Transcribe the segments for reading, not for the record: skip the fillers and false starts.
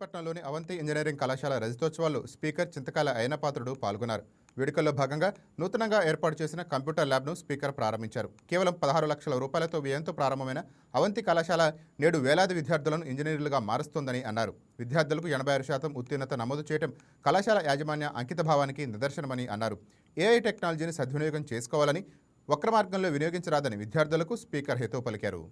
విశాఖపట్నంలోని అవంతి ఇంజనీరింగ్ కళాశాల రజతోత్సవాల్లో స్పీకర్ చింతకాల అయ్యన్నపాత్రుడు పాల్గొన్నారు. వేడుకల్లో భాగంగా నూతనంగా ఏర్పాటు చేసిన కంప్యూటర్ ల్యాబ్ను స్పీకర్ ప్రారంభించారు. కేవలం 16 లక్షల రూపాయలతో వ్యయంతో ప్రారంభమైన అవంతి కళాశాల నేడు వేలాది విద్యార్థులను ఇంజనీర్లుగా మారుస్తోందని అన్నారు. విద్యార్థులకు 86% ఉత్తీర్ణత నమోదు చేయడం కళాశాల యాజమాన్య అంకితభావానికి నిదర్శనమని అన్నారు. ఏఐ టెక్నాలజీని సద్వినియోగం చేసుకోవాలని, వక్ర మార్గంలో వినియోగించరాదని విద్యార్థులకు స్పీకర్ హితవు పలికారు.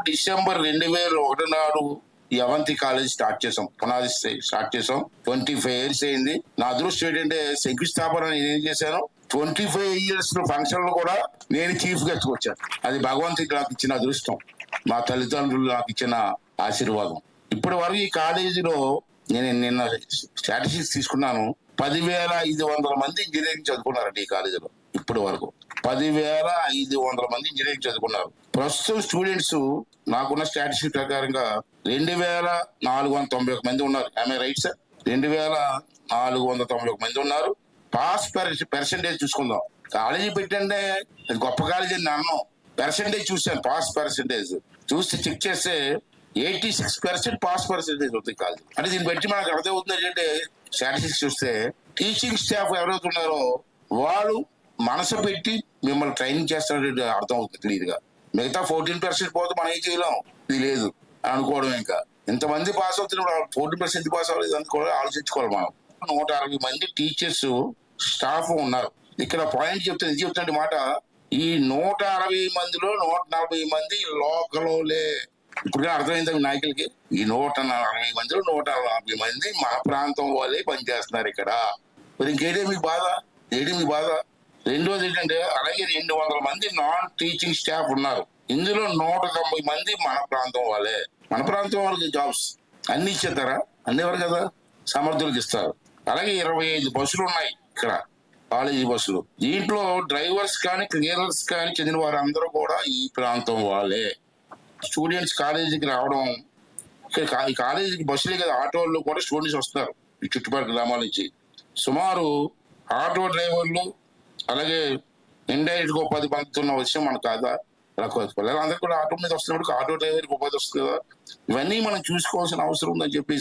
డిసెంబర్ 2001 నాడు ఈ అవంతి కాలేజ్ స్టార్ట్ చేసాం. పునాది స్టార్ట్ చేసాం. 25 ఇయర్స్ అయింది. నా అదృష్టం ఏంటంటే శంకుస్థాపన నేనేం చేశాను, 25 ఇయర్స్ ఫంక్షన్ లో కూడా నేను చీఫ్ గెస్ట్ వచ్చాను. అది భగవంతుడికి నాకు ఇచ్చిన అదృష్టం, మా తల్లిదండ్రులు నాకు ఇచ్చిన ఆశీర్వాదం. ఇప్పటి వరకు ఈ కాలేజీలో నేను నిన్న స్టాటిస్టిక్స్ తీసుకున్నాను, 10,500 మంది ఇంజనీరింగ్ చదువుకున్నారండి ఈ కాలేజీలో. ఇప్పటి వరకు 10,500 మంది ఇంజనీరింగ్ చదువుకున్నారు. ప్రస్తుతం స్టూడెంట్స్ నాకున్న స్టాటిస్టిక్స్ ప్రకారంగా 2,491 మంది ఉన్నారు. ఆమె రైట్ సార్? 2,491 మంది ఉన్నారు. పాస్ పర్సెంటేజ్ చూసుకుందాం. కాలేజీ పెట్టంటే గొప్ప కాలేజీ అని అన్నాం. పర్సెంటేజ్ చూసాను, పాస్ పర్సెంటేజ్ చూస్తే చెక్ చేస్తే 86% పాస్ పర్సెంటేజ్ అవుతుంది కాలేజీ. అంటే దీన్ని బట్టి మనకు అర్థమవుతుంది ఏంటంటే, స్టాటిస్టిక్స్ చూస్తే టీచింగ్ స్టాఫ్ ఎవరైతే ఉన్నారో వాళ్ళు మనసు పెట్టి మిమ్మల్ని ట్రైనింగ్ చేస్తారంటే అర్థం అవుతుంది క్లియర్ గా. మిగతా 14% పోతే మనం ఏం చేయలేం, ఇది లేదు అనుకోవడం. ఇంకా ఇంతమంది పాస్ అవుతున్నప్పుడు 14% పాస్ అవ్వలేదు అని కూడా ఆలోచించుకోవాలి మనం. 160 మంది టీచర్స్ స్టాఫ్ ఉన్నారు. ఇక్కడ పాయింట్ చెప్తాను మాట, ఈ 160 మందిలో 140 మంది లోకలోలే. ఇప్పుడు అర్థమైంది నాయకులకి, ఈ 140 మందిలో 140 మంది మా ప్రాంతం వాళ్ళే పనిచేస్తున్నారు ఇక్కడ. మరి ఇంకేంటి మీకు బాధ, రెండోది ఏంటంటే, అలాగే 200 మంది నాన్ టీచింగ్ స్టాఫ్ ఉన్నారు. ఇందులో 190 మంది మన ప్రాంతం వాళ్ళే. మన ప్రాంతం వాళ్ళకి జాబ్స్ అన్ని ఇచ్చేస్తారా? అన్నివారు కదా, సమర్థులకు ఇస్తారు. అలాగే 25 బస్సులు ఉన్నాయి ఇక్కడ, కాలేజీ బస్సులు. దీంట్లో డ్రైవర్స్ కానీ క్లియరర్స్ కానీ చెందిన వారు అందరూ కూడా ఈ ప్రాంతం వాళ్ళే. స్టూడెంట్స్ కాలేజీకి రావడం, ఈ కాలేజీకి బస్సులే కదా, ఆటోల్లో కూడా స్టూడెంట్స్ వస్తారు ఈ చుట్టుపక్కల గ్రామాల నుంచి. సుమారు ఆటో డ్రైవర్లు అలాగే ఇండైరెక్ట్ గా ఉపాధి పొందుతున్న విషయం మనకు కాదా? పిల్లలందరూ కూడా ఆటో మీద వస్తున్నప్పుడు ఆటో డ్రైవర్కి ఉపాధి వస్తుంది కదా. ఇవన్నీ మనం చూసుకోవాల్సిన అవసరం ఉందని చెప్పి